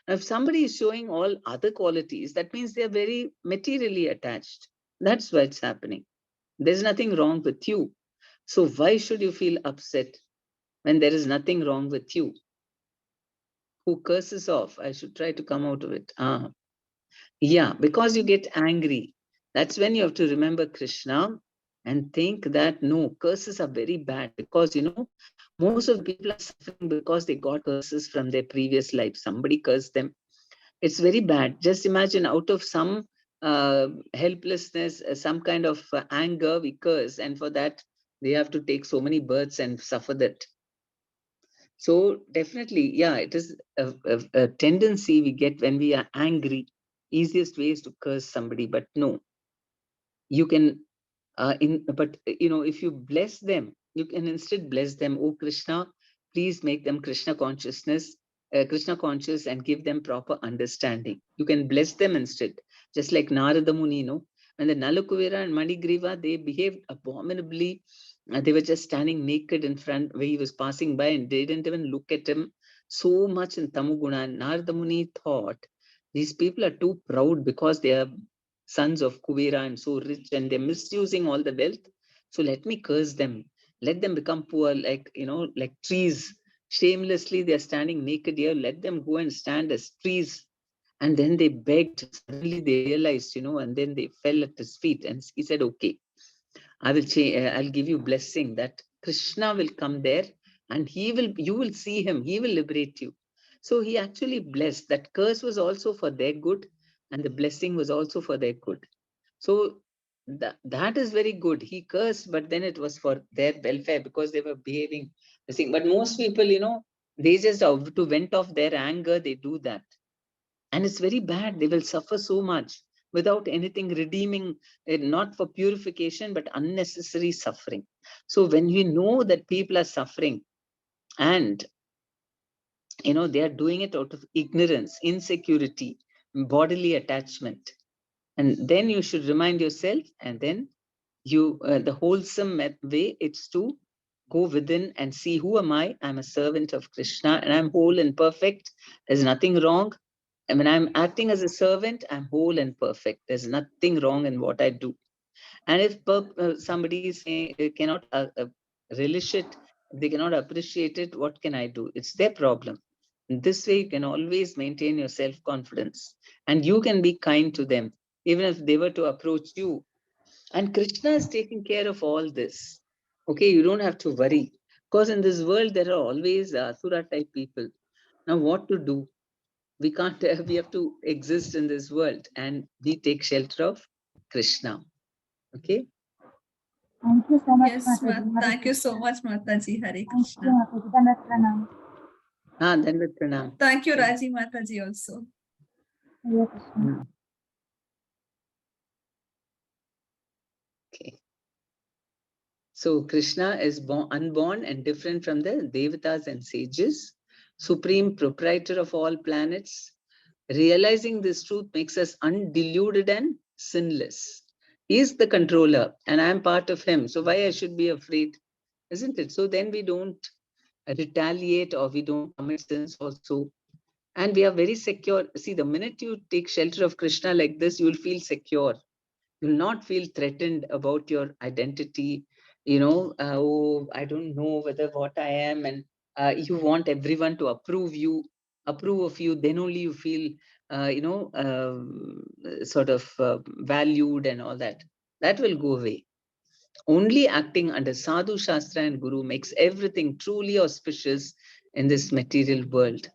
Now, if somebody is showing all other qualities, that means they're very materially attached. That's what's happening. There's nothing wrong with you. So why should you feel upset when there is nothing wrong with you? Who curses off? I should try to come out of it. Yeah, because you get angry. That's when you have to remember Krishna and think that no, curses are very bad, because most of the people are suffering because they got curses from their previous life. Somebody cursed them. It's very bad. Just imagine, out of some helplessness, some kind of anger, we curse, and for that they have to take so many births and suffer that. So definitely, yeah, it is a tendency we get when we are angry. Easiest way is to curse somebody, but no, you can if you bless them, you can instead bless them. Oh Krishna, please make them Krishna conscious, and give them proper understanding. You can bless them instead. Just like Narada Muni, when the Nalakuvira and Manigriva, they behaved abominably. They were just standing naked in front where he was passing by, and they didn't even look at him, so much in Tamuguna. And Narada Muni thought, these people are too proud because they are sons of Kuvera and so rich, and they're misusing all the wealth. So let me curse them. Let them become poor, like trees. Shamelessly, they're standing naked here. Let them go and stand as trees. And then they begged. Suddenly they realized, and then they fell at his feet. And he said, okay, I'll give you blessing that Krishna will come there, and you will see him. He will liberate you. So he actually blessed. That curse was also for their good, and the blessing was also for their good. So that is very good. He cursed, but then it was for their welfare, because they were behaving the same. But most people, they just to vent off their anger, they do that. And it's very bad. They will suffer so much without anything redeeming, not for purification, but unnecessary suffering. So when we know that people are suffering, and they are doing it out of ignorance, insecurity, bodily attachment, and then you should remind yourself, and then the wholesome way, it's to go within and see, who am I? I'm a servant of Krishna, and I'm whole and perfect. There's nothing wrong. And when I'm acting as a servant, I'm whole and perfect. There's nothing wrong in what I do. And if somebody is saying they cannot relish it, they cannot appreciate it, what can I do? It's their problem. In this way, you can always maintain your self-confidence, and you can be kind to them, even if they were to approach you. And Krishna is taking care of all this. Okay, you don't have to worry, because in this world, there are always Asura type people. Now, what to do? We can't, we have to exist in this world, and we take shelter of Krishna. Okay. Thank you so much, Yes, Mataji. Hare thank you so Krishna. much, Mataji. Hare Thank you, Krishna. Mataji. Dandavat pranam. Dandavat pranam. Thank you, Raji Mataji, also. Hare Krishna. Okay. So Krishna is unborn and different from the Devatas and sages, supreme proprietor of all planets. Realizing this truth makes us undeluded and sinless. He is the controller, and I am part of him. So why I should be afraid? Isn't it? So then we don't retaliate, or we don't commit sins also. And we are very secure. See, the minute you take shelter of Krishna like this, you will feel secure. You'll not feel threatened about your identity. Oh, I don't know whether what I am, and you want everyone to approve of you. Then only you feel, sort of valued and all that. That will go away. Only acting under Sadhu, Shastra, and Guru makes everything truly auspicious in this material world.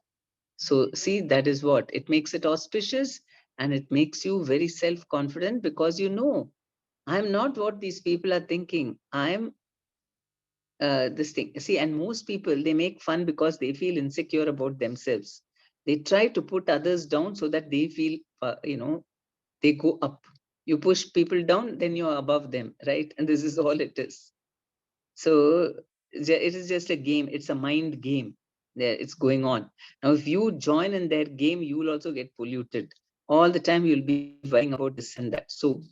So see, that is what it makes it auspicious, and it makes you very self-confident, because I'm not what these people are thinking. I'm this thing. See, and most people, they make fun because they feel insecure about themselves. They try to put others down so that they feel, they go up. You push people down, then you're above them, right? And this is all it is. So it is just a game. It's a mind game. There, it's going on. Now, if you join in their game, you will also get polluted. All the time you'll be worrying about this and that. So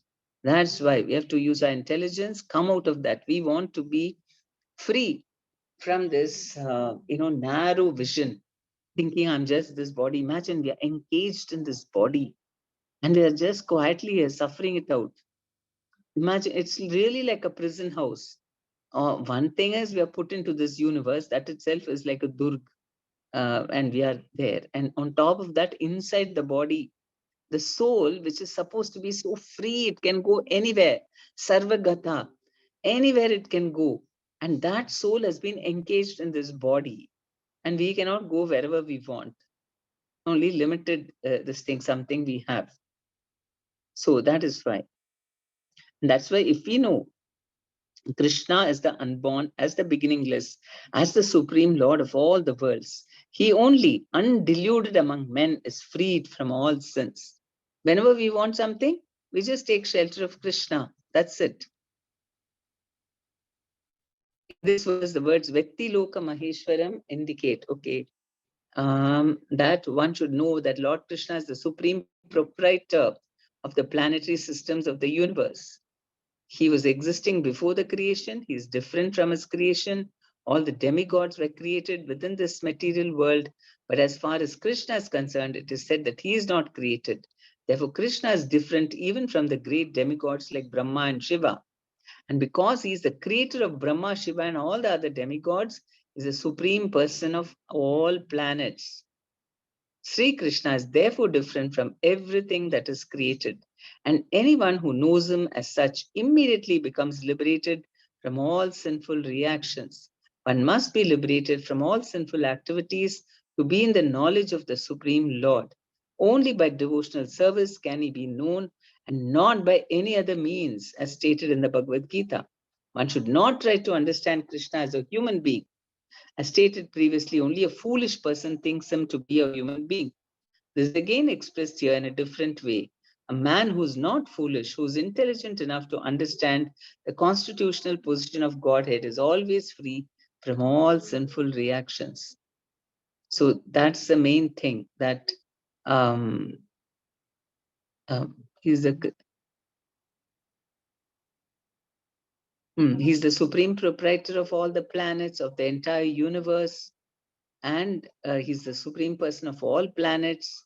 that's why we have to use our intelligence, come out of that. We want to be free from this, narrow vision, thinking I'm just this body. Imagine we are engaged in this body, and we are just quietly suffering it out. Imagine, it's really like a prison house. One thing is, we are put into this universe that itself is like a durg, and we are there. And on top of that, inside the body, the soul, which is supposed to be so free, it can go anywhere, sarvagata, anywhere it can go. And that soul has been engaged in this body, and we cannot go wherever we want. Only limited this thing, something we have. So that is why. And that's why if we know Krishna as the unborn, as the beginningless, as the supreme Lord of all the worlds, he only, undiluted among men, is freed from all sins. Whenever we want something, we just take shelter of Krishna. That's it. This was the words Vyakti Loka Maheshwaram indicate, okay, that one should know that Lord Krishna is the supreme proprietor of the planetary systems of the universe. He was existing before the creation. He is different from his creation. All the demigods were created within this material world. But as far as Krishna is concerned, it is said that he is not created. Therefore, Krishna is different even from the great demigods like Brahma and Shiva. And because he is the creator of Brahma, Shiva, and all the other demigods, he is the supreme person of all planets. Sri Krishna is therefore different from everything that is created, and anyone who knows him as such immediately becomes liberated from all sinful reactions. One must be liberated from all sinful activities to be in the knowledge of the Supreme Lord. Only by devotional service can he be known, and not by any other means, as stated in the Bhagavad Gita. One should not try to understand Krishna as a human being. As stated previously, only a foolish person thinks him to be a human being. This is again expressed here in a different way. A man who's not foolish, who's intelligent enough to understand the constitutional position of Godhead, is always free from all sinful reactions. So that's the main thing, that he's the supreme proprietor of all the planets, of the entire universe, and he's the supreme person of all planets.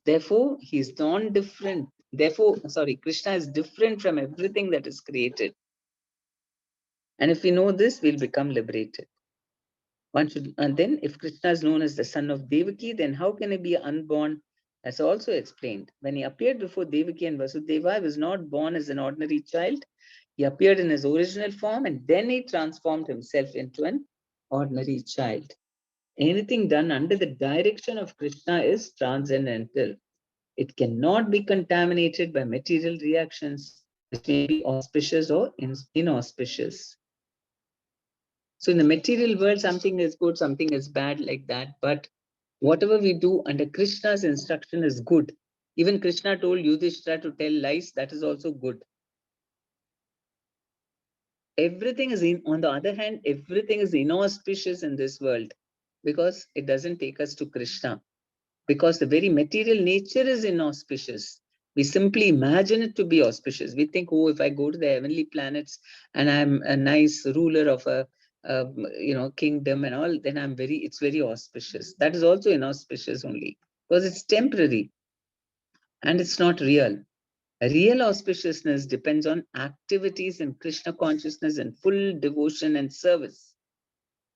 Therefore, he's non-different. Therefore, Krishna is different from everything that is created. And if we know this, we'll become liberated. One should, and then if Krishna is known as the son of Devaki, then how can he be unborn? That's also explained. When he appeared before Devaki and Vasudeva, he was not born as an ordinary child. He appeared in his original form, and then he transformed himself into an ordinary child. Anything done under the direction of Krishna is transcendental. It cannot be contaminated by material reactions, which may be auspicious or inauspicious. So in the material world, something is good, something is bad, like that. But whatever we do under Krishna's instruction is good. Even Krishna told Yudhishthira to tell lies, that is also good. Everything is on the other hand, everything is inauspicious in this world because it doesn't take us to Krishna. Because the very material nature is inauspicious. We simply imagine it to be auspicious. We think, oh, if I go to the heavenly planets and I'm a nice ruler of a kingdom and all, then it's very auspicious. That is also inauspicious only because it's temporary and it's not real. Real auspiciousness depends on activities in Krishna consciousness and full devotion and service.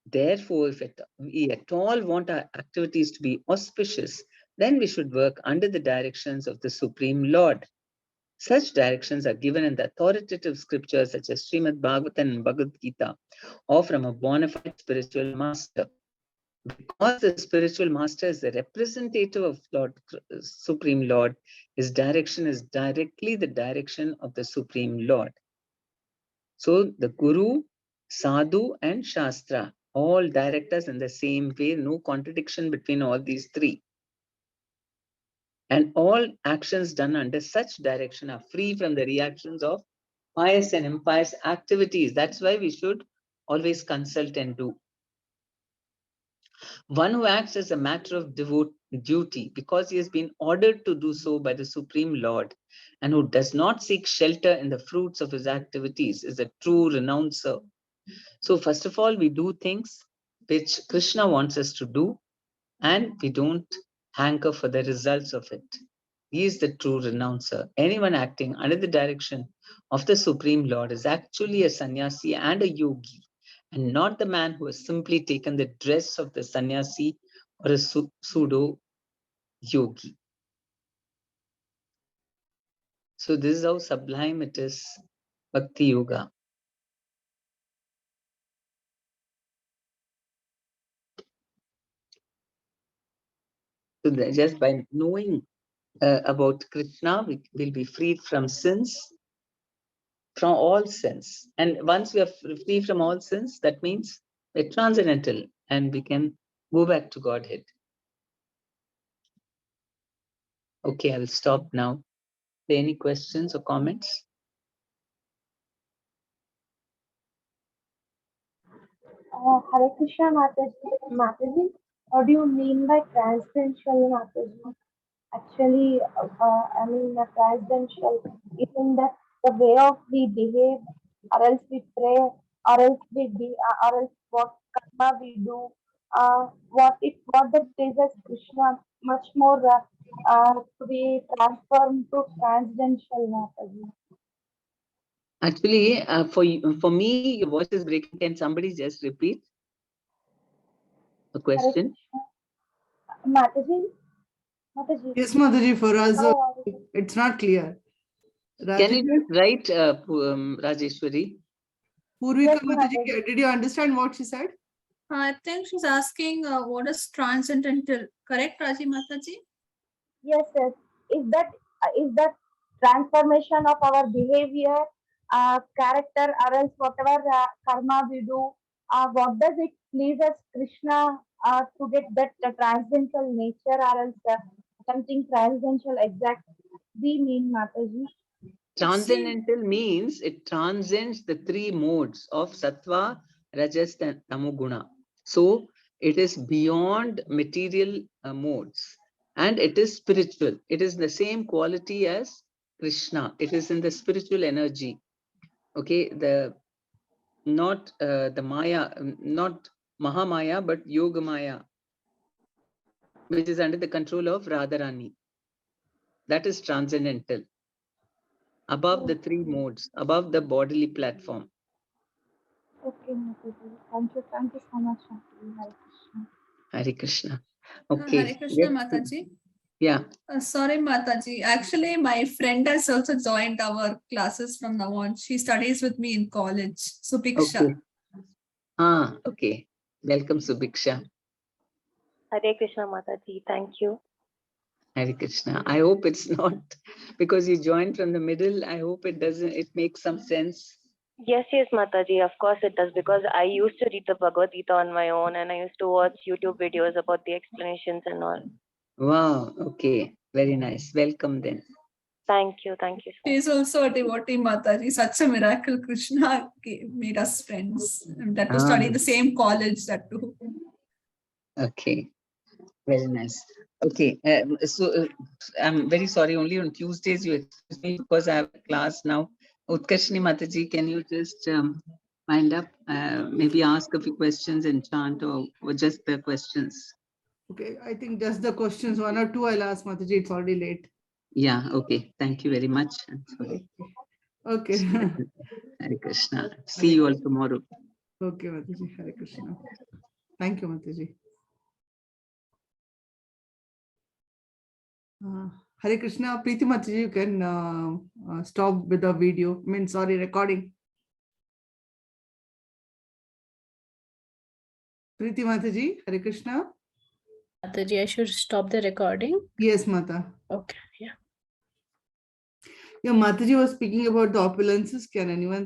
Therefore, if we at all want our activities to be auspicious, then we should work under the directions of the Supreme Lord. Such directions are given in the authoritative scriptures such as Srimad Bhagavatam and Bhagavad Gita, or from a bona fide spiritual master. Because the spiritual master is the representative of Supreme Lord, his direction is directly the direction of the Supreme Lord. So the Guru, Sadhu, and Shastra all direct us in the same way, no contradiction between all these three. And all actions done under such direction are free from the reactions of pious and impious activities. That's why we should always consult and do. One who acts as a matter of duty because he has been ordered to do so by the Supreme Lord, and who does not seek shelter in the fruits of his activities, is a true renouncer. So first of all, we do things which Krishna wants us to do, and we don't hanker for the results of it. He is the true renouncer. Anyone acting under the direction of the Supreme Lord is actually a sannyasi and a yogi, and not the man who has simply taken the dress of the sannyasi or a pseudo yogi. So this is how sublime it is, Bhakti Yoga. So just by knowing about Krishna, we will be freed from sins, from all sins. And once we are free from all sins, that means we're transcendental and we can go back to Godhead. Okay, I will stop now. Any questions or comments? Hare Krishna Mataji, what do you mean by transcendental Mataji? Actually, I mean, the transcendental is in the way of we behave, or else we pray, or else or else what karma we do. What that pleases Krishna much more to be transformed to transcendental Mataji. Actually, for me, your voice is breaking. Can somebody just repeat the question? Mataji? Yes, Mataji, for us, How are you? it's not clear. Can you just write, Rajeshwari? Purvika Yes, Mataji, Mataji. did you understand what she said? I think she's asking what is transcendental. Correct, Raji Mataji? Yes, yes. Is that transformation of our behavior, character, or else whatever karma we do? What does it please us Krishna to get that transcendental nature, or else something transcendental exact? We mean Mataji. Transcendental means it transcends the three modes of sattva, rajas, and tamoguna. So it is beyond material modes and it is spiritual. It is the same quality as Krishna. It is in the spiritual energy. Okay, not the Maya, not Mahamaya, but Yoga Maya, which is under the control of Radharani. That is transcendental. Above the three modes, above the bodily platform. Okay, Mataji. Thank you so much, Mataji. Hare Krishna. Hare Krishna. Okay. Hare Krishna Yes. Mataji. Yeah. Sorry, Mataji. Actually, my friend has also joined our classes from now on. She studies with me in college. Subiksha. Okay. Okay. Welcome, Subiksha. Hare Krishna Mataji, thank you. Hare Krishna. I hope it's not because you joined from the middle. I hope it makes some sense. Yes, Mataji, of course it does, because I used to read the Bhagavad Gita on my own and I used to watch YouTube videos about the explanations and all. Wow. Okay. Very nice. Welcome then. Thank you so She is also a devotee, Mataji. Such a miracle. Krishna made us friends. And that to study the same college, that too. Okay. Very nice. Okay. So I'm very sorry. Only on Tuesdays you excuse me because I have a class now. Utkarshini Mataji, can you just wind up? Maybe ask a few questions and chant or just the questions. Okay, I think just the questions, one or two I'll ask Mataji, it's already late. Yeah, okay. Thank you very much. I'm sorry. Okay. Hare Krishna. See you all tomorrow. Okay, Mataji, Hare Krishna. Thank you, Mataji. Hare Krishna, Preeti Mataji, you can stop with the video, recording. Preeti Mataji, Hare Krishna. Mataji, I should stop the recording. Yes, Mata. Okay, yeah. Yeah, Mataji was speaking about the opulences. Can anyone